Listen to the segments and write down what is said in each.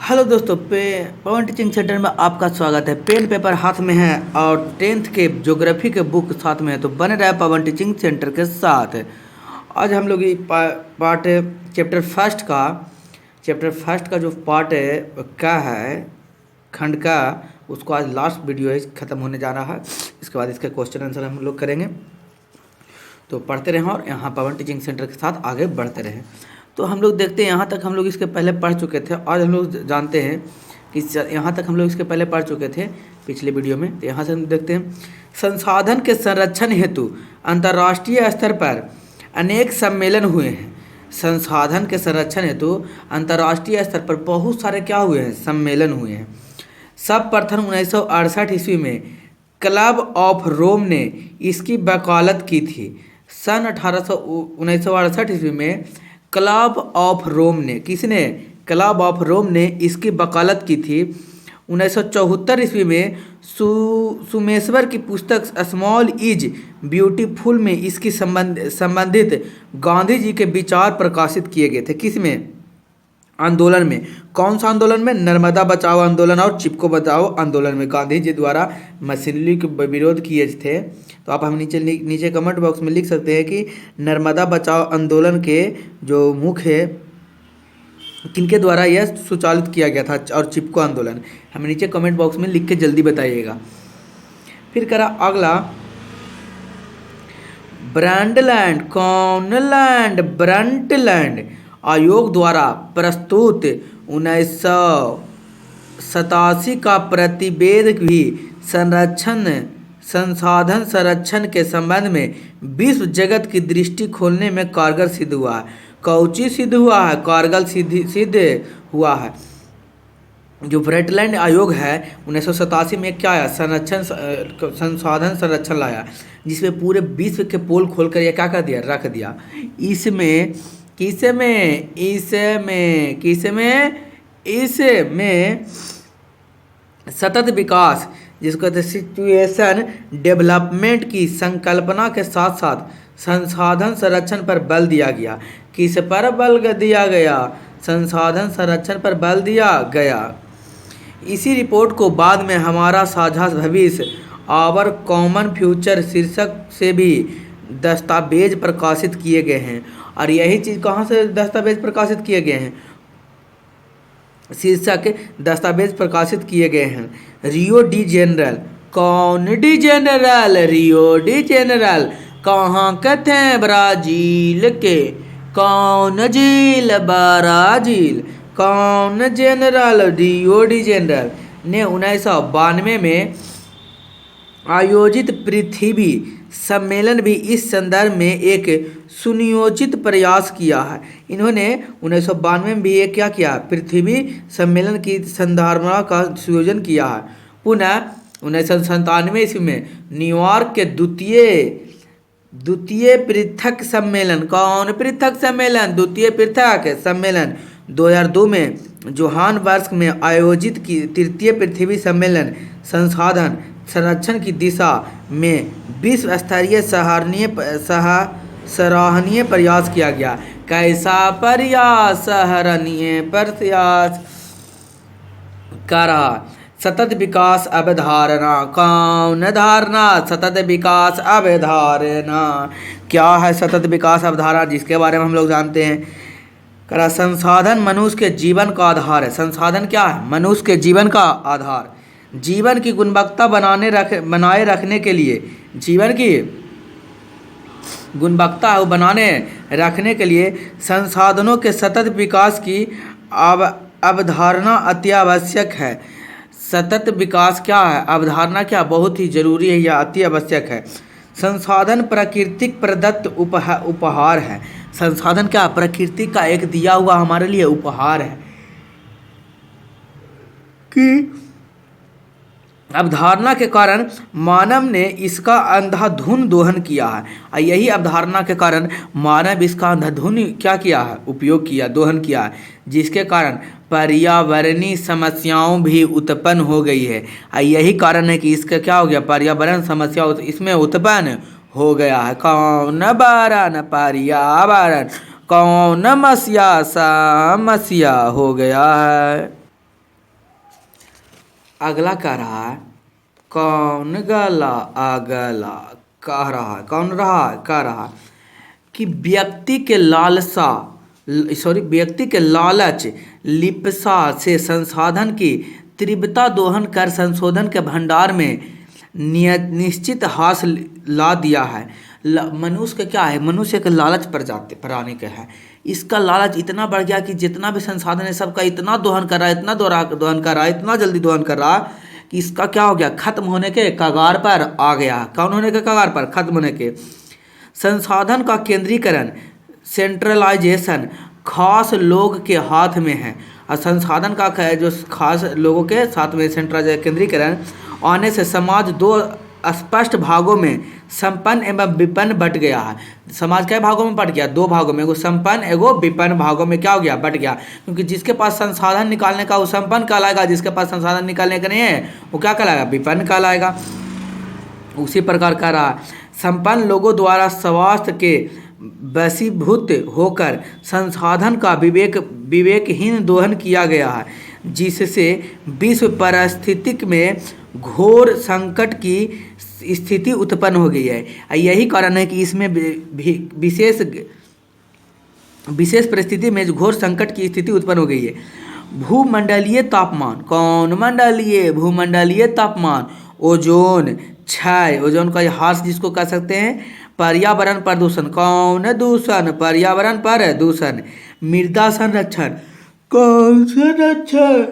Hello दोस्तों, पवन teaching centre में आपका स्वागत है। पेन पेपर हाथ में है और 10th के ज्योग्राफी के बुक साथ में है, तो बने रहे पवन टीचिंग सेंटर के साथ। आज हम लोग ये पार्ट चैप्टर फर्स्ट का जो पार्ट है क्या है खंड का, उसको आज लास्ट वीडियो है, ख़त्म होने जा रहा है। इसके बाद इसके क्वेश्चन आंसर हम लोग करेंगे, तो पढ़ते रहें और यहाँ पवन टीचिंग सेंटर के साथ आगे बढ़ते रहें। तो हम लोग देखते हैं, यहाँ तक हम लोग इसके पहले पढ़ चुके थे। आज हम लोग जानते हैं कि यहाँ तक हम लोग इसके पहले पढ़ चुके थे पिछले वीडियो में। तो यहाँ से हम देखते हैं, संसाधन के संरक्षण हेतु अंतर्राष्ट्रीय स्तर पर अनेक सम्मेलन हुए हैं। संसाधन के संरक्षण हेतु अंतर्राष्ट्रीय स्तर पर बहुत सारे क्या हुए हैं, सम्मेलन हुए हैं। सर्वप्रथम 1968 ईस्वी में क्लब ऑफ रोम ने इसकी वकालत की थी। सन 1968 ईस्वी में क्लब ऑफ रोम ने, किसने? क्लब ऑफ रोम ने इसकी वकालत की थी। 1974 ईस्वी में सुमेश्वर की पुस्तक स्मॉल इज ब्यूटीफुल में इसकी संबंधित गांधी जी के विचार प्रकाशित किए गए थे। किसमें? आंदोलन में। कौन सा आंदोलन में? नर्मदा बचाओ आंदोलन और चिपको बचाओ आंदोलन में गांधी जी द्वारा मशीनरी के विरोध किए थे। तो आप हम नीचे कमेंट बॉक्स में लिख सकते हैं कि नर्मदा बचाओ आंदोलन के जो मुख्य किनके द्वारा यह सुचालित किया गया था, और चिपको आंदोलन हमें नीचे कमेंट बॉक्स में लिख के जल्दी बताइएगा। फिर करा अगला, ब्रंटलैंड आयोग द्वारा प्रस्तुत 1987 का प्रतिवेद भी संसाधन संरक्षण के संबंध में विश्व जगत की दृष्टि खोलने में कारगर सिद्ध हुआ है। कौची सिद्ध हुआ है? कारगर सिद्ध हुआ है। जो ब्रंटलैंड आयोग है 1987 में क्या आया? संसाधन संरक्षण लाया, जिसमें पूरे विश्व के पोल खोलकर यह क्या कर दिया? रख दिया। इसमें सतत विकास, जिसको कहते हैं सिचुएशन डेवलपमेंट की संकल्पना के साथ साथ संसाधन संरक्षण पर बल दिया गया। किस पर बल दिया गया? संसाधन संरक्षण पर बल दिया गया। इसी रिपोर्ट को बाद में हमारा साझा भविष्य, आवर कॉमन फ्यूचर शीर्षक से भी दस्तावेज प्रकाशित किए गए हैं। और यही चीज़ कहाँ से दस्तावेज प्रकाशित किए गए हैं? शीर्षक दस्तावेज प्रकाशित किए गए हैं। Rio de Janeiro. कौन de Janeiro? Rio de Janeiro कहाँ के थे? ब्राज़ील के। कौन झील? ब्राज़ील। कौन जेनरल? रियो डी जेनरल ने 1992 में आयोजित पृथ्वी सम्मेलन भी इस संदर्भ में एक सुनियोजित प्रयास किया है। इन्होंने 1992 में भी एक क्या किया? पृथ्वी सम्मेलन की संधारणा का सुयोजन किया है। पुनः 1997 ईस्वी में न्यूयॉर्क के द्वितीय पृथक सम्मेलन। कौन पृथक सम्मेलन? द्वितीय पृथक सम्मेलन 2002 में जोहान्सबर्ग में आयोजित की तृतीय पृथ्वी सम्मेलन संसाधन संरक्षण की दिशा में विश्व स्तरीय सराहनीय प्रयास किया गया। कैसा प्रयास? सराहनीय प्रयास करा। सतत विकास अवधारणा। कौन धारणा? सतत विकास अवधारणा। क्या है सतत विकास अवधारणा, जिसके बारे में हम लोग जानते हैं? करा, संसाधन मनुष्य के जीवन का आधार है। संसाधन क्या है? मनुष्य के जीवन का आधार। जीवन की गुणवत्ता बनाए रखने के लिए, जीवन की गुणवत्ता बनाने रखने के लिए संसाधनों के सतत विकास की अवधारणा अति आवश्यक है। सतत विकास क्या है? अवधारणा क्या बहुत ही जरूरी है या अति आवश्यक है। संसाधन प्राकृतिक प्रदत्त उपहार है। संसाधन क्या? प्रकृति का एक दिया हुआ हमारे लिए उपहार है कि अवधारणा के कारण मानव ने इसका अंधाधुन दोहन किया है। और यही अवधारणा के कारण मानव इसका अंधाधुन क्या किया है? उपयोग किया, दोहन किया है, जिसके कारण पर्यावरणीय समस्याओं भी उत्पन्न हो गई है। और यही कारण है कि इसका क्या हो गया? पर्यावरण समस्या इसमें उत्पन्न हो गया है। कौन बारण? पर्यावरण। कौन समस्या हो गया है? अगला कह रहा है कौन गला अगला कह रहा है कौन रहा है कह रहा है कि व्यक्ति के लालच लिप्सा से संसाधन की तीव्रता दोहन कर संशोधन के भंडार में निश्चित हास ला दिया है। मनुष्य का क्या है, मनुष्य के लालच प्राणी का है। इसका लालच इतना बढ़ गया कि जितना भी संसाधन है सबका इतना दोहन कर रहा है, इतना दोहन कर रहा है, इतना जल्दी दोहन कर रहा है कि इसका क्या हो गया, खत्म होने के कगार पर आ गया। कौन होने के कगार पर, खत्म होने के। संसाधन का केंद्रीकरण सेंट्रलाइजेशन खास लोग के हाथ में है, और संसाधन का जो खास लोगों के साथ में सेंट्रलाइजेशन केंद्रीकरण आने से समाज दो स्पष्ट भागों में संपन्न एवं विपन्न बट गया है। समाज कई भागों में बट गया, दो भागों में, एगो संपन्न एगो विपन्न भागों में क्या हो गया, बट गया। क्योंकि जिसके पास संसाधन निकालने का वो संपन्न कहलाएगा, जिसके पास संसाधन निकालने का नहीं है वो क्या कहलाएगा, विपन्न कहलाएगा। उसी प्रकार कह रहा संपन्न लोगों द्वारा स्वास्थ्य के वशीभूत होकर संसाधन का विवेकहीन दोहन किया गया है, जिससे विश्व पारिस्थितिक में घोर संकट की स्थिति उत्पन्न हो गई है। यही कारण है कि इसमें विशेष परिस्थिति में घोर संकट की स्थिति उत्पन्न हो गई है। भूमंडलीय तापमान, कौन मंडलीय, भूमंडलीय तापमान, ओजोन क्षय, ओजोन का ह्रास जिसको कह सकते हैं, पर्यावरण प्रदूषण, कौन दूषण, पर्यावरण प्रदूषण, मृदा संरक्षण, कौन संरक्षण,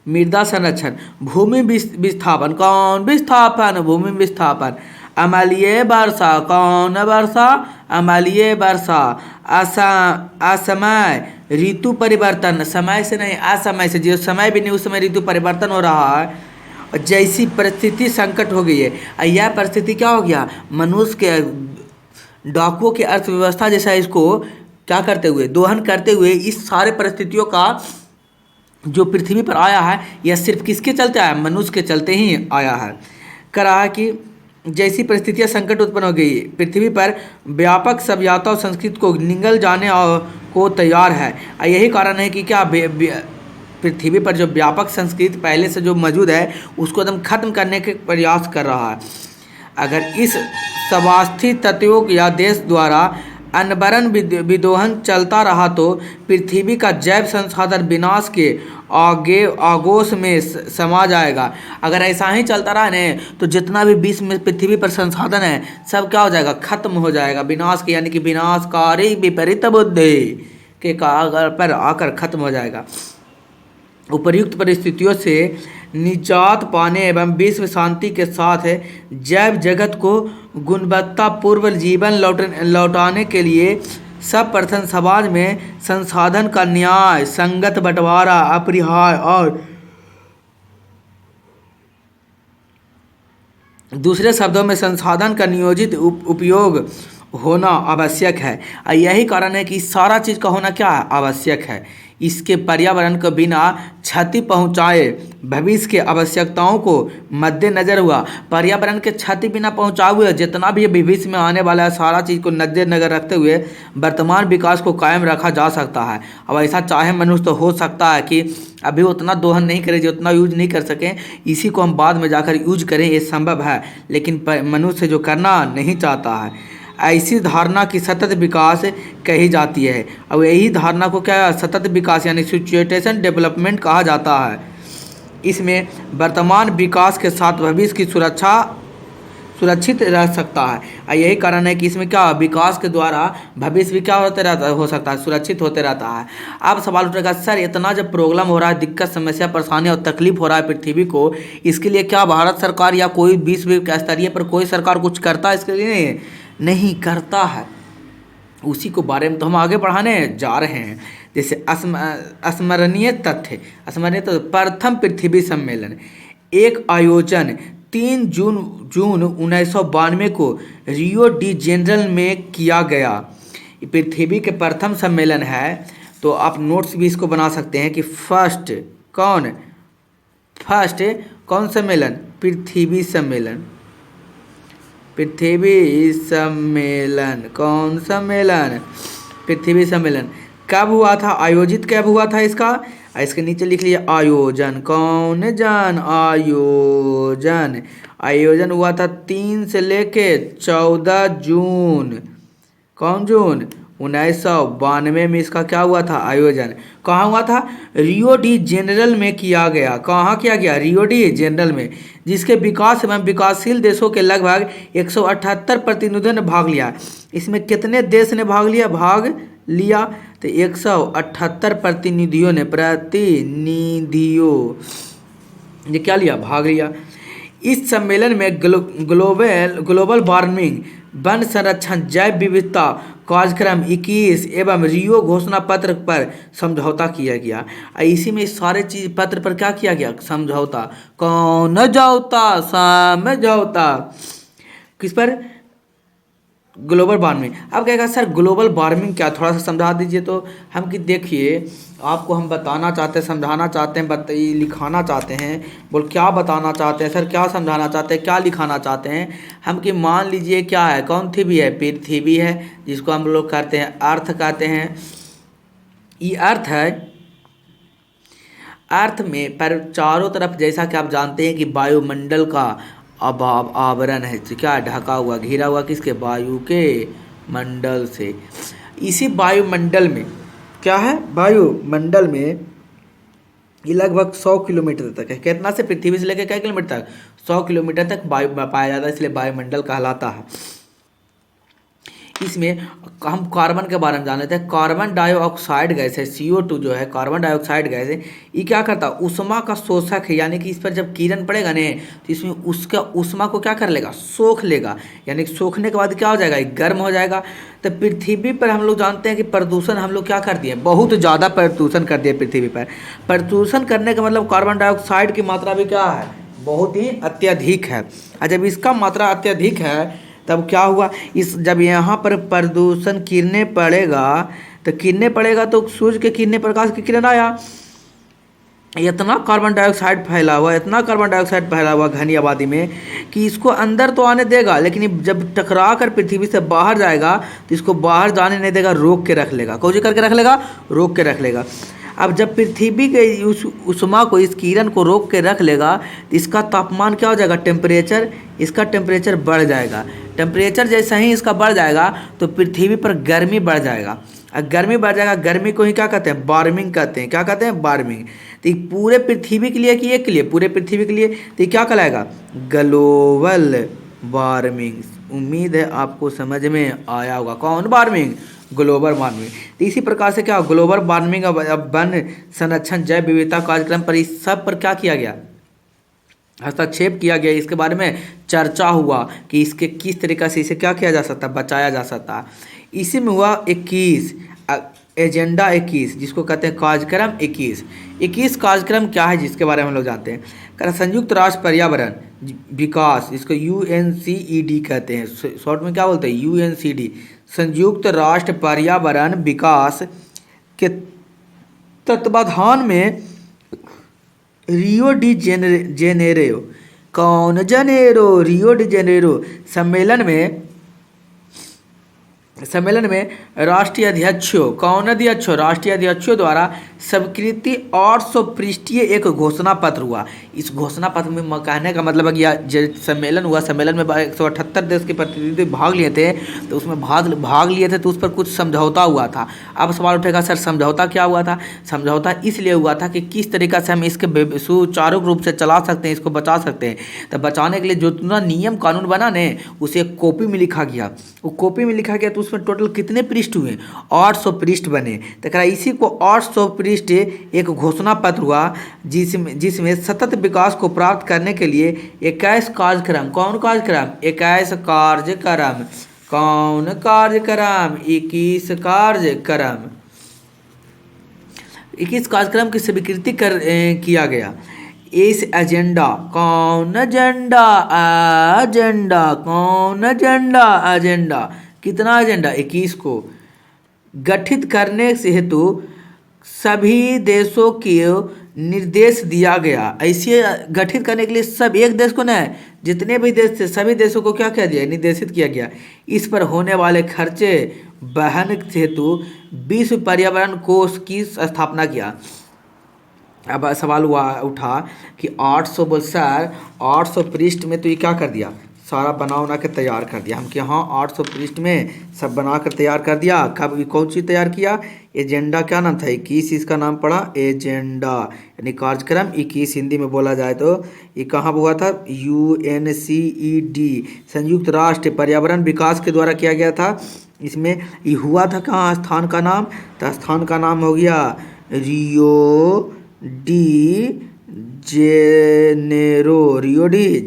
मृदा संरक्षण, भूमि विस्थापन, कौन विस्थापन, भूमि विस्थापन, अम्लीय वर्षा, कौन वर्षा, अम्लीय वर्षा, असमय ऋतु परिवर्तन, समय से नहीं असमय से, जो समय भी नहीं उस समय ऋतु परिवर्तन हो रहा है, जैसी परिस्थिति संकट हो गई है। यह परिस्थिति क्या हो गया, मनुष्य के डाकुओं की अर्थव्यवस्था जैसा इसको क्या करते हुए, दोहन करते हुए इस सारे परिस्थितियों का जो पृथ्वी पर आया है यह सिर्फ किसके चलते आया, मनुष्य के चलते ही आया है। कह रहा है कि जैसी परिस्थितियां संकट उत्पन्न हो गई, पृथ्वी पर व्यापक सभ्यता और संस्कृति को निगल जाने को तैयार है। यही कारण है कि क्या पृथ्वी पर जो व्यापक संस्कृति पहले से जो मौजूद है उसको एकदम खत्म करने के प्रयास कर रहा है। अगर इस स्वास्थ्य तत्वों या देश द्वारा अनबरन विदोहन चलता रहा तो पृथ्वी का जैव संसाधन विनाश के आगोश में समा जाएगा। अगर ऐसा ही चलता रहा न तो जितना भी विश्व में पृथ्वी पर संसाधन है सब क्या हो जाएगा, खत्म हो जाएगा। विनाश के यानी कि विनाशकारी विपरीत बुद्धि के कागर पर आकर खत्म हो जाएगा। उपर्युक्त परिस्थितियों से निजात पाने एवं विश्व शांति के साथ जैव जगत को गुणवत्तापूर्ण जीवन लौटाने के लिए सर्वप्रथम समाज में संसाधन का न्याय संगत बंटवारा अपरिहार्य और दूसरे शब्दों में संसाधन का नियोजित उपयोग होना आवश्यक है। यही कारण है कि सारा चीज़ का होना क्या है, आवश्यक है। इसके पर्यावरण को बिना क्षति पहुंचाए भविष्य के आवश्यकताओं को मद्देनजर हुआ, पर्यावरण के क्षति बिना पहुंचाए हुए जितना भी भविष्य में आने वाला है सारा चीज़ को मद्देनजर रखते हुए वर्तमान विकास को कायम रखा जा सकता है। अब ऐसा चाहे मनुष्य तो हो सकता है कि अभी उतना दोहन नहीं करे, जो उतना यूज नहीं कर सकें, इसी को हम बाद में जाकर यूज करें, ये संभव है। लेकिन मनुष्य जो करना नहीं चाहता है, ऐसी धारणा की सतत विकास कही जाती है। और यही धारणा को क्या सतत विकास यानी सिचुएशन डेवलपमेंट कहा जाता है। इसमें वर्तमान विकास के साथ भविष्य की सुरक्षित रह सकता है। यही कारण है कि इसमें क्या विकास के द्वारा भविष्य भी क्या हो सकता है, सुरक्षित होते रहता है। अब सवाल उठेगा, सर इतना जब प्रॉब्लम हो रहा है, दिक्कत समस्या परेशानी और तकलीफ हो रहा है पृथ्वी को, इसके लिए क्या भारत सरकार या कोई विश्व के स्तरीय पर कोई सरकार कुछ करता है इसके लिए? नहीं करता है। उसी को बारे में तो हम आगे बढ़ाने जा रहे हैं। जैसे स्मरणीय तथ्य, प्रथम पृथ्वी सम्मेलन एक आयोजन 3 जून 1992 को रियो डी जेनेरो में किया गया। पृथ्वी के प्रथम सम्मेलन है, तो आप नोट्स भी इसको बना सकते हैं कि फर्स्ट कौन सम्मेलन, पृथ्वी सम्मेलन। पृथ्वी सम्मेलन, कौन सम्मेलन, पृथ्वी सम्मेलन कब हुआ था, आयोजित कब हुआ था इसका, इसके नीचे लिख लिया आयोजन, कौन जन, आयोजन। आयोजन हुआ था 3 से लेके 14 जून, कौन जून, 1992 में इसका क्या हुआ था, आयोजन। कहाँ हुआ था, रियो डी जेनेरल में किया गया। कहाँ किया गया, रियो डी जेनेरल में, जिसके विकास एवं विकासशील देशों के लगभग 178 प्रतिनिधियों ने भाग लिया। इसमें कितने देश ने भाग लिया, तो 178 प्रतिनिधियों ने, ये क्या लिया, भाग लिया। इस सम्मेलन में ग्लोबल वार्मिंग, वन संरक्षण, जैव विविधता कार्यक्रम 21 एवं रियो घोषणा पत्र पर समझौता किया गया। इसी में सारे चीज पत्र पर क्या किया गया, समझौता। कौन समझौता, किस पर, ग्लोबल वार्मिंग। अब कहेगा सर ग्लोबल वार्मिंग क्या, थोड़ा सा समझा दीजिए। तो हम कि देखिए, आपको हम बताना चाहते हैं, समझाना चाहते हैं, लिखाना चाहते हैं। बोल क्या बताना चाहते हैं सर, क्या समझाना चाहते हैं, क्या लिखाना चाहते हैं हम, कि मान लीजिए क्या है, कौन थी भी है, पृथ्वी है, जिसको हम लोग कहते हैं अर्थ कहते हैं। ये अर्थ है, अर्थ में पर चारों तरफ जैसा कि आप जानते हैं कि वायुमंडल का आवरण है, क्या ढका हुआ, घिरा हुआ, किसके, वायु के मंडल से। इसी वायुमंडल में क्या है, वायुमंडल में ये लगभग 100 किलोमीटर तक है। कितना से, पृथ्वी से लेकर क्या किलोमीटर तक, 100 किलोमीटर तक वायु पाया जाता है, इसलिए वायुमंडल कहलाता है। इसमें हम कार्बन के बारे में जान लेते हैं। कार्बन डाइऑक्साइड गैस है, CO2 जो है, कार्बन डाइऑक्साइड गैस है। ये क्या करता है, उष्मा का शोषक है, यानी कि इस पर जब किरण पड़ेगा ने, तो इसमें उसका उष्मा को क्या कर लेगा, सोख लेगा, यानी कि सोखने के बाद क्या हो जाएगा, ये गर्म हो जाएगा। तो पृथ्वी पर हम लोग जानते हैं कि प्रदूषण हम लोग क्या कर दिए, बहुत ज़्यादा प्रदूषण कर दिए पृथ्वी पर। प्रदूषण करने का मतलब कार्बन डाइऑक्साइड की मात्रा भी क्या है, बहुत ही अत्यधिक है। और जब इसका मात्रा अत्यधिक है तब क्या हुआ, इस जब यहाँ पर प्रदूषण किरणें पड़ेगा तो सूर्य के किरणें, प्रकाश की किरण आया, इतना कार्बन डाइऑक्साइड फैला हुआ घनी आबादी में कि इसको अंदर तो आने देगा, लेकिन जब टकरा कर पृथ्वी से बाहर जाएगा तो इसको बाहर जाने नहीं देगा, रोक के रख लेगा। कौन सी करके रख लेगा, रोक के रख लेगा। अब जब पृथ्वी के उस उष्मा को, इस किरण को रोक के रख लेगा तो इसका तापमान क्या हो जाएगा, इसका टेम्परेचर बढ़ जाएगा। टेम्परेचर जैसे ही इसका बढ़ जाएगा तो पृथ्वी पर गर्मी बढ़ जाएगा। गर्मी बढ़ जाएगा, गर्मी को ही क्या कहते हैं, वार्मिंग कहते हैं। क्या कहते हैं, वार्मिंग। तो ये पूरे पृथ्वी के लिए कि एक के लिए, पूरे पृथ्वी के लिए, तो ये क्या कहलाएगा, ग्लोबल वार्मिंग। उम्मीद है आपको समझ में आया होगा। कौन वार्मिंग, ग्लोबल वार्मिंग। तो इसी प्रकार से क्या, ग्लोबल वार्मिंग, वन संरक्षण, जैव विविधता कार्यक्रम पर, इस सब पर क्या किया गया, हस्तक्षेप किया गया। इसके बारे में चर्चा हुआ कि इसके किस तरीक़े से इसे क्या किया जा सकता, बचाया जा सकता। इसी में हुआ 21 एजेंडा 21, जिसको कहते हैं कार्यक्रम 21 कार्यक्रम क्या है, जिसके बारे में हम लोग जानते हैं। संयुक्त राष्ट्र पर्यावरण विकास, इसको UNCED कहते हैं, शॉर्ट में क्या बोलते हैं, UNCD, संयुक्त राष्ट्र पर्यावरण विकास के तत्वाधान में रियो डी जेनेरो, कौन जनेरो, रियो डी जेनेरो सम्मेलन में राष्ट्रीय अध्यक्षों, कौन अध्यक्षों, राष्ट्रीय अध्यक्षों द्वारा स्वीकृति 800 पृष्ठीय एक घोषणा पत्र हुआ। इस घोषणा पत्र में कहने का मतलब है कि जो सम्मेलन हुआ, सम्मेलन में 178 देश के प्रतिनिधि भाग लिए थे, तो उसमें भाग लिए थे तो उस पर कुछ समझौता हुआ था। अब सवाल उठेगा सर समझौता क्या हुआ था। समझौता इसलिए हुआ था कि किस तरीक़ा से हम इसके सुचारू रूप से चला सकते हैं, इसको बचा सकते हैं। तो बचाने के लिए जो नियम कानून बना ने, उसे एक कॉपी में लिखा गया। वो कॉपी में लिखा गया तो उसमें टोटल कितने पृष्ठ हुए, 800 पृष्ठ बने। तो इसी को 800 पृष्ठ एक घोषणा पत्र हुआ, जिसमें सतत विकास को प्राप्त करने के लिए 21 कार्यक्रम, कौन कार्यक्रम, 21 कार्यक्रम, कौन कार्यक्रम, 21 कार्यक्रम, 21 कार्यक्रम की स्वीकृति किया गया। इस एजेंडा, कौन एजेंडा, कौन एजेंडा, कितना एजेंडा, 21 को गठित करने से हेतु सभी देशों को निर्देश दिया गया। ऐसे गठित करने के लिए सब, एक देश को नहीं, जितने भी देश थे सभी देशों को क्या किया गया, निर्देशित किया गया। इस पर होने वाले खर्चे वहन हेतु विश्व पर्यावरण कोष की स्थापना किया। अब सवाल हुआ उठा कि 800 बोल सर 800 पृष्ठ में तो ये क्या कर दिया, सारा बना के तैयार कर दिया। हम कि हाँ 800 पृष्ठ में सब बना कर तैयार कर दिया। कब कौन चीज़ तैयार किया, एजेंडा क्या नाम था, 21 इसका नाम पड़ा एजेंडा, यानी कार्यक्रम 21 हिंदी में बोला जाए तो। ये कहाँ हुआ था, UNCED संयुक्त राष्ट्र पर्यावरण विकास के द्वारा किया गया था। इसमें ये हुआ था कहाँ, स्थान का नाम, तो स्थान का नाम हो गया रियो डी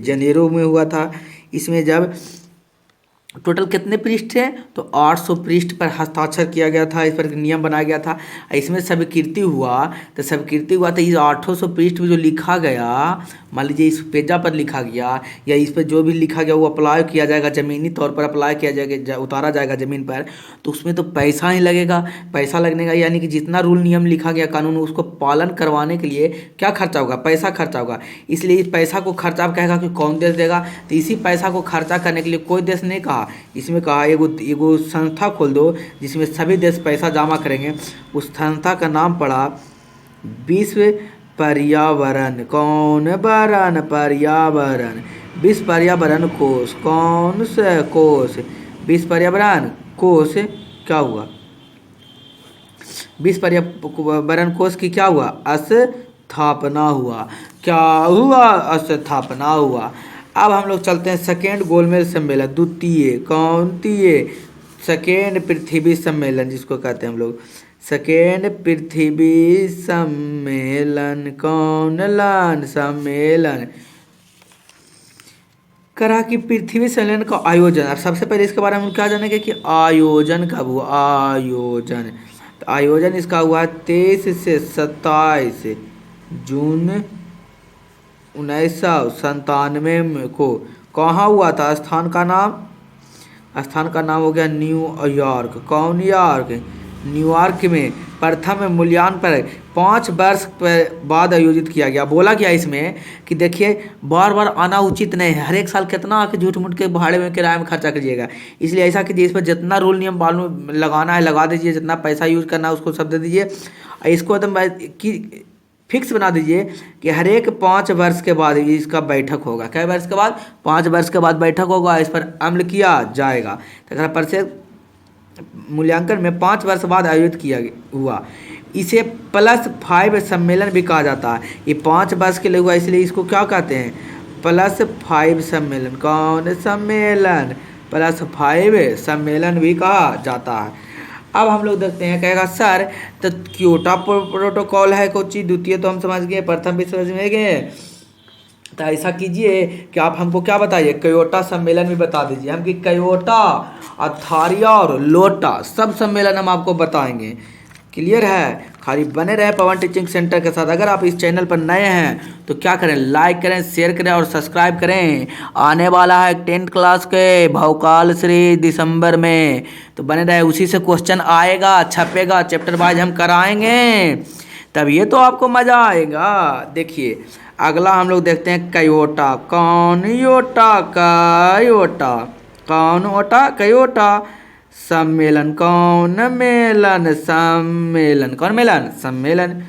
जेनेरो में हुआ था। इसमें जब टोटल कितने पृष्ठ थे, तो 800 पृष्ठ पर हस्ताक्षर किया गया था, इस पर नियम बनाया गया था। इसमें स्वीकृति हुआ, तो स्वीकृति हुआ तो इस 800 पृष्ठ में जो लिखा गया, मान लीजिए इस पेजा पर लिखा गया या इस पर जो भी लिखा गया वो अप्लाई किया जाएगा, ज़मीनी तौर पर अप्लाई किया जाएगा, उतारा जाएगा ज़मीन पर, तो उसमें तो पैसा ही लगेगा। पैसा लगने का यानी कि जितना रूल नियम लिखा गया कानून, उसको पालन करवाने के लिए क्या खर्चा होगा, पैसा खर्चा होगा। इसलिए इस पैसा को खर्चा कहेगा कि कौन देश देगा, तो इसी पैसा को खर्चा करने के लिए कोई देश नहीं कहा, इसमें कहा एगो संस्था खोल दो जिसमें सभी देश पैसा जमा करेंगे। उस संस्था का नाम पड़ा विश्व पर्यावरण, कौन बरन पर्यावरण, विश्व पर्यावरण कोष। कौन से कोष, विश्व पर्यावरण कोष। क्या हुआ, विश्व पर्यावरण कोष की क्या हुआ, स्थापना हुआ। क्या हुआ, स्थापना हुआ। अब हम लोग चलते हैं सेकेंड गोलमेज सम्मेलन, द्वितीय कौनतीय, सेकेंड पृथ्वी सम्मेलन जिसको कहते हैं हम लोग, सेकेंड पृथ्वी सम्मेलन, कौन लन सम्मेलन करा कि पृथ्वी सम्मेलन का आयोजन। अब सबसे पहले इसके बारे में क्या जानेंगे कि आयोजन कब हुआ, आयोजन, तो आयोजन इसका हुआ 23 से 27 जून 1997 को। कहाँ हुआ था, स्थान का नाम हो गया न्यूयॉर्क। कौन यॉर्क, न्यूयॉर्क में प्रथम मूल्यांकन पर 5 वर्ष बाद आयोजित किया गया। बोला गया इसमें कि देखिए बार बार आना उचित नहीं है, हर एक साल कितना आके झूठ मूठ के भाड़े में किराए में खर्चा कीजिएगा। इसलिए ऐसा कीजिए, इस पर जितना रूल नियम मालूम लगाना है लगा दीजिए, जितना पैसा यूज करना है उसको सब दे दीजिए। इसको एकदम फिक्स बना दीजिए कि हर एक 5 वर्ष के बाद इसका बैठक होगा। क्या वर्ष के बाद, 5 वर्ष के बाद बैठक होगा, इस पर अमल किया जाएगा। तो प्रत्येक मूल्यांकन में 5 वर्ष बाद आयोजित किया हुआ। इसे +5 सम्मेलन भी कहा जाता है। ये 5 वर्ष के लिए हुआ, इसलिए इसको क्या कहते हैं, +5 सम्मेलन। कौन सम्मेलन, +5 सम्मेलन भी कहा जाता है। अब हम लोग देखते हैं, कहेगा सर तो क्योटो प्रोटोकॉल है कोई चीज़, द्वितीय तो हम समझ गए, प्रथम भी समझ में गए। तो ऐसा कीजिए कि आप हमको क्या बताइए, क्योटो सम्मेलन भी बता दीजिए। हम कि क्योटो, अथारिया और लोटा सब सम्मेलन हम आपको बताएंगे। क्लियर है, खाली बने रहे पवन टीचिंग सेंटर के साथ। अगर आप इस चैनल पर नए हैं तो क्या करें, लाइक करें, शेयर करें और सब्सक्राइब करें। आने वाला है 10th क्लास के भवकाल श्री दिसंबर में, तो बने रहे, उसी से क्वेश्चन आएगा, छपेगा, चैप्टर वाइज हम कराएंगे, तब ये तो आपको मज़ा आएगा। देखिए अगला हम लोग देखते हैं क्योटो। कौन योटा, क्योटो, कौन ओटा, क्योटो सम्मेलन। कौन मेलन, सम्मेलन, कौन मेलन, सम्मेलन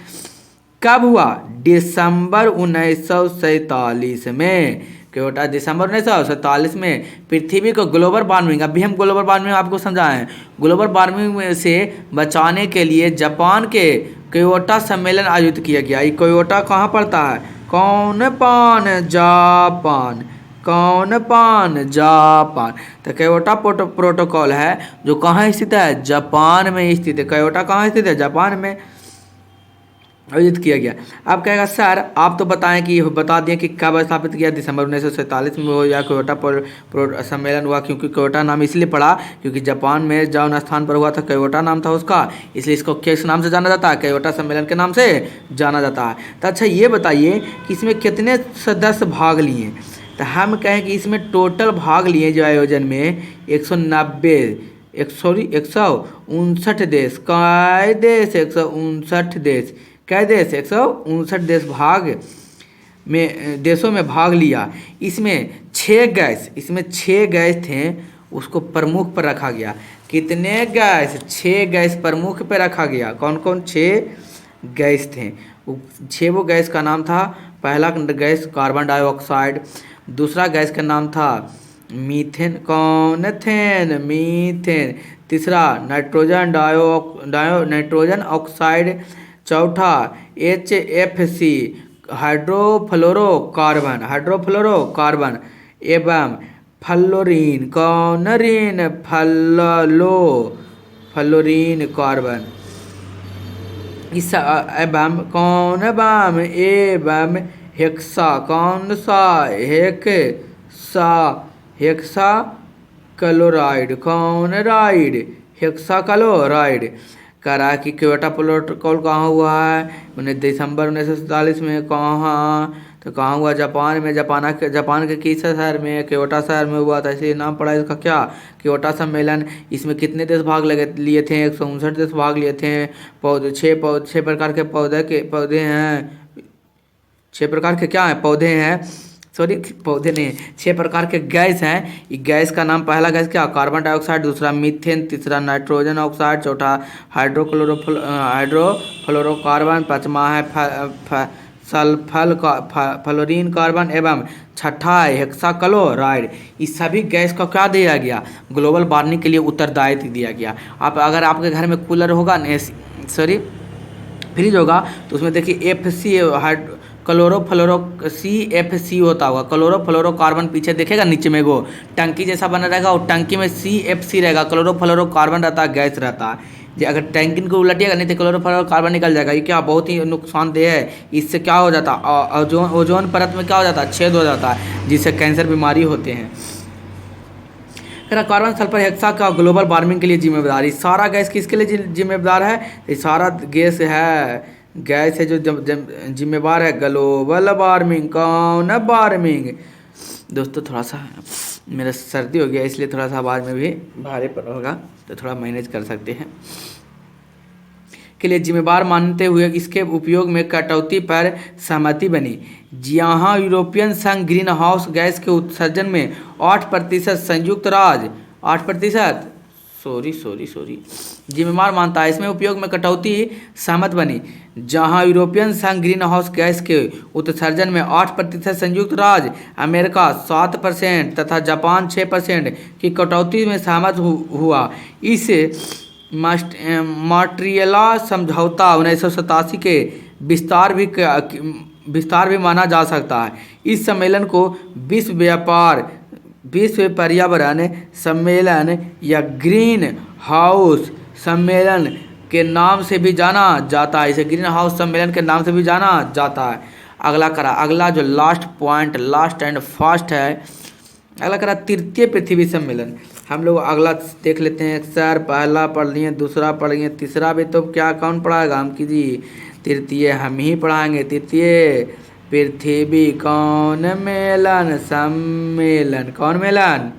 कब हुआ, दिसंबर 1947 में। क्योटो दिसंबर 1947 में। पृथ्वी को ग्लोबल वार्मिंग, अभी हम ग्लोबल वार्मिंग आपको समझाएं, ग्लोबल वार्मिंग में से बचाने के लिए जापान के क्योटो सम्मेलन आयोजित किया गया। ये क्योटो कहाँ पड़ता है, कौन पान, जापान, कौन पान, जापान। तो क्योटो प्रोटोकॉल है जो कहाँ स्थित है, जापान में स्थित है। क्योटो कहाँ स्थित है, जापान में आयोजित किया गया। अब कहेगा सर आप तो बताएं कि बता दें कि कब स्थापित किया, दिसंबर 1947 में हो या क्योटो सम्मेलन हुआ। क्योंकि क्योटो नाम इसलिए पड़ा क्योंकि जापान में जौन स्थान पर हुआ था क्योटो नाम था उसका, इसलिए इसको किस नाम से जाना जाता है, क्योटो सम्मेलन के नाम से जाना जाता है। तो अच्छा ये बताइए कि इसमें कितने सदस्य भाग लिए। तो हम कहें कि इसमें टोटल भाग लिए जो आयोजन में 159 देश, कै देश, 159 देश, कै देश, 159 देश भाग में, देशों में भाग लिया। इसमें 6 गैस थे, उसको प्रमुख पर रखा गया। कितने गैस, 6 गैस प्रमुख पर रखा गया। कौन कौन 6 गैस थे, छः वो गैस का नाम था। पहला गैस कार्बन डाइऑक्साइड, दूसरा गैस का नाम था मीथेन, कौन मीथेन, तीसरा नाइट्रोजन ऑक्साइड, चौथा HFC हाइड्रोफ्लोरोकार्बन एवं फ्लोरीन, कौन फ्लोरीन कार्बन। इस एवं कौन एवं हेक्सा, कौन सा हेक्सा क्लोराइड, कौन हेक्सा क्लोराइड। करा कि क्योटो प्रोटोकॉल कहाँ हुआ है? 19 दिसंबर 1947 में। कहाँ? तो कहाँ हुआ? जापान में। जापान के किस शहर में? क्योटो शहर में हुआ था, इसलिए नाम पड़ा इसका क्या? क्योटो सम्मेलन। इसमें कितने देश भाग लिए थे? 159 देश भाग लिए थे। छः प्रकार के पौधे हैं। 6 प्रकार के क्या हैं? पौधे हैं, सॉरी पौधे नहीं, 6 प्रकार के गैस हैं। ये गैस का नाम, पहला गैस क्या? कार्बन डाइऑक्साइड, दूसरा मीथेन, तीसरा नाइट्रोजन ऑक्साइड, चौथा हाइड्रोफ्लोरोकार्बन, पाँचवा है फ्लोरीन कार्बन एवं छठा है हेक्साक्लोराइड। इस सभी गैस का क्या दिया गया? ग्लोबल वार्मिंग के लिए उत्तरदायित्व दिया गया। अगर आपके घर में कूलर होगा, सॉरी फ्रिज होगा, तो उसमें देखिए FC CFC होता होगा। क्लोरोफ्लोरोकार्बन पीछे देखेगा नीचे में वो टंकी जैसा बना रहेगा, और टंकी में CFC रहेगा, क्लोरोफ्लोरोकार्बन रहता है, गैस रहता है। जो अगर टंकी को उलटिएगा नहीं तो क्लोरोफ्लोरोकार्बन निकल जाएगा। ये क्या बहुत ही नुकसानदेह है। इससे क्या हो जाता है? ओजोन परत में क्या हो जाता है? छेद हो जाता है, जिससे कैंसर बीमारी होते हैं। कार्बन सल्फर हेक्सा का ग्लोबल वार्मिंग के लिए जिम्मेदार। सारा गैस किसके लिए जिम्मेदार है? ये सारा गैस है जो जिम्मेवार है ग्लोबल वार्मिंग। कौन वार्मिंग? दोस्तों थोड़ा सा मेरा सर्दी हो गया, इसलिए थोड़ा सा आवाज़ में भी भारे पर होगा, तो थोड़ा मैनेज कर सकते हैं। के लिए जिम्मेवार मानते हुए इसके उपयोग में कटौती पर सहमति बनी। जहाँ यूरोपियन संघ ग्रीन हाउस गैस के उत्सर्जन में 8% संयुक्त राज्य 8% जिम्मेवार मानता है। इसमें उपयोग में कटौती सहमत बनी। जहां यूरोपियन संघ ग्रीन हाउस गैस के उत्सर्जन में 8% संयुक्त राज्य अमेरिका 7% तथा जापान 6% की कटौती में सहमत हुआ। इस मॉन्ट्रियल समझौता 1987 के विस्तार भी माना जा सकता है। इस सम्मेलन को विश्व पर्यावरण सम्मेलन या ग्रीन हाउस सम्मेलन के नाम से भी जाना जाता है। इसे ग्रीन हाउस सम्मेलन के नाम से भी जाना जाता है। अगला जो last point, last and fast है, अगला करा तृतीय पृथ्वी सम्मेलन। हम लोग अगला देख लेते हैं। सर पहला पढ़ लिए, दूसरा पढ़ लिए, तीसरा भी तो क्या कौन पढ़ाएगा? हम कीजिए, तृतीय हम ही पढ़ाएंगे। तृतीय पृथ्वी कौन मेलन सम्मेलन, कौन मेलन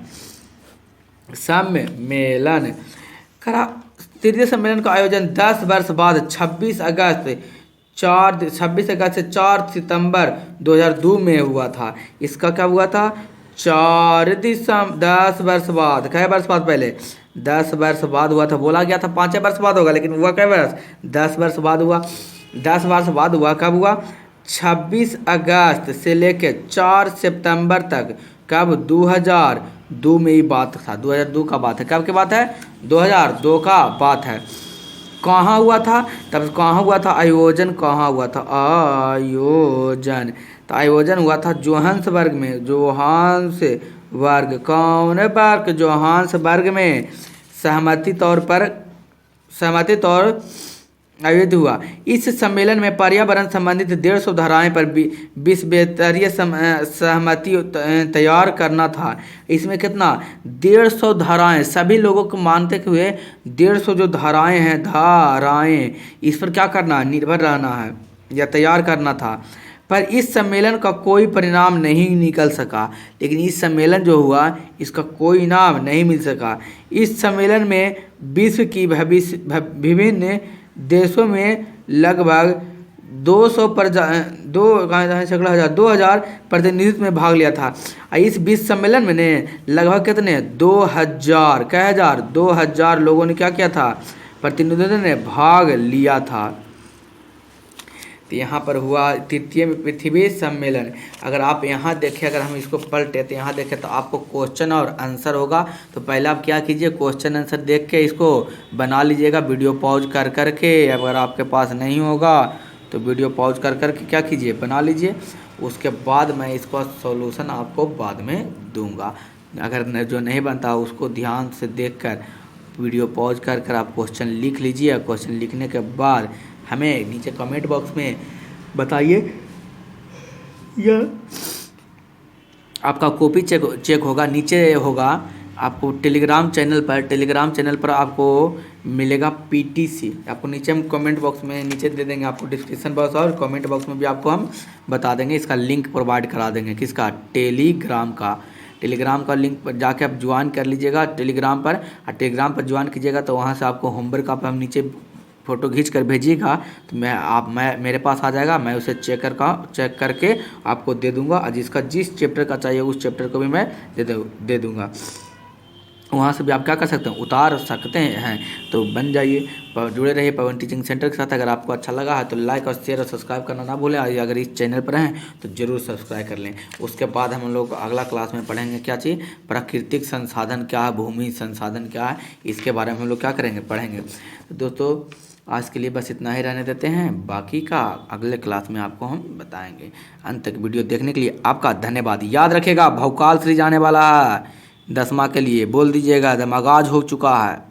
सम्मेलन करा। तृतीय सम्मेलन का आयोजन 10 वर्ष बाद 26 अगस्त से 4 सितंबर 2002 में हुआ था। इसका क्या हुआ था? 10 वर्ष बाद। कै वर्ष बाद? पहले 10 वर्ष बाद हुआ था। बोला गया था 5 वर्ष बाद होगा, लेकिन हुआ कै वर्ष? 10 वर्ष बाद हुआ। 10 वर्ष बाद हुआ। कब हुआ? 26 अगस्त से लेकर 4 सितंबर तक। कब? 2002 में ही बात था। 2002 का बात है। कब की बात है? 2002 का बात है। कहाँ हुआ था? तब कहाँ हुआ था आयोजन? कहाँ हुआ था आयोजन? तो आयोजन हुआ था जोहान्सबर्ग में। जोहान्सबर्ग कौन वर्ग? जोहान्सबर्ग में सहमति तौर आयोजित हुआ। इस सम्मेलन में पर्यावरण संबंधित 150 धाराएं पर विश्वस्तरीय सहमति तैयार करना था। इसमें कितना? 150 धाराएं। सभी लोगों को मानते हुए 150 जो धाराएं हैं, इस पर क्या करना? निर्भर रहना है या तैयार करना था। पर इस सम्मेलन का कोई परिणाम नहीं निकल सका। लेकिन इस सम्मेलन जो हुआ, इसका कोई इनाम नहीं मिल सका। इस सम्मेलन में विश्व की विभिन्न देशों में लगभग 2000 प्रतिनिधित्व में भाग लिया था। इस विश्व सम्मेलन में ने लगभग कितने? 2000 लोगों ने क्या किया था? प्रतिनिधित्व ने भाग लिया था। तो यहाँ पर हुआ तृतीय पृथ्वी सम्मेलन। अगर आप यहाँ देखें, अगर हम इसको पलटे तो यहाँ देखें तो आपको क्वेश्चन और आंसर होगा। तो पहले आप क्या कीजिए, क्वेश्चन आंसर देख के इसको बना लीजिएगा वीडियो पॉज कर कर के। अगर आपके पास नहीं होगा तो वीडियो पॉज कर कर के क्या कीजिए, बना लीजिए। उसके बाद मैं इसका सॉल्यूशन आपको बाद में दूंगा। अगर जो नहीं बनता उसको ध्यान से देखकर वीडियो पॉज कर कर आप क्वेश्चन लिख लीजिए। क्वेश्चन लिखने के बाद हमें नीचे कमेंट बॉक्स में बताइए। यह आपका कॉपी चेक होगा, नीचे होगा आपको टेलीग्राम चैनल पर आपको मिलेगा पीटीसी। आपको नीचे हम कमेंट बॉक्स में नीचे दे देंगे, आपको डिस्क्रिप्शन बॉक्स और कमेंट बॉक्स में भी आपको हम बता देंगे। इसका लिंक प्रोवाइड करा देंगे, किसका, टेलीग्राम का लिंक पर जाके आप ज्वाइन कर लीजिएगा टेलीग्राम पर। और टेलीग्राम पर ज्वाइन कीजिएगा तो वहाँ से आपको होमवर्क आप हम नीचे फ़ोटो खींच कर भेजिएगा तो मैं मेरे पास आ जाएगा। मैं उसे चेक करके आपको दे दूंगा। और जिस चैप्टर का चाहिए उस चैप्टर को भी मैं दे दूंगा। वहाँ से भी आप क्या कर सकते हैं, उतार सकते हैं। तो बन जाइए, जुड़े रहिए पवन टीचिंग सेंटर के साथ। अगर आपको अच्छा लगा है तो लाइक और शेयर और सब्सक्राइब करना ना भूलें। अगर इस चैनल पर हैं तो ज़रूर सब्सक्राइब कर लें। उसके बाद हम लोग अगला क्लास में पढ़ेंगे क्या चीज़, प्राकृतिक संसाधन क्या है, भूमि संसाधन क्या है, इसके बारे में हम लोग क्या करेंगे, पढ़ेंगे। तो दोस्तों आज के लिए बस इतना ही रहने देते हैं, बाकी का अगले क्लास में आपको हम बताएंगे। अंत तक वीडियो देखने के लिए आपका धन्यवाद। याद रखेगा भवकाल सीरीज आने वाला है 10वां के लिए, बोल दीजिएगा, दमागाज हो चुका है।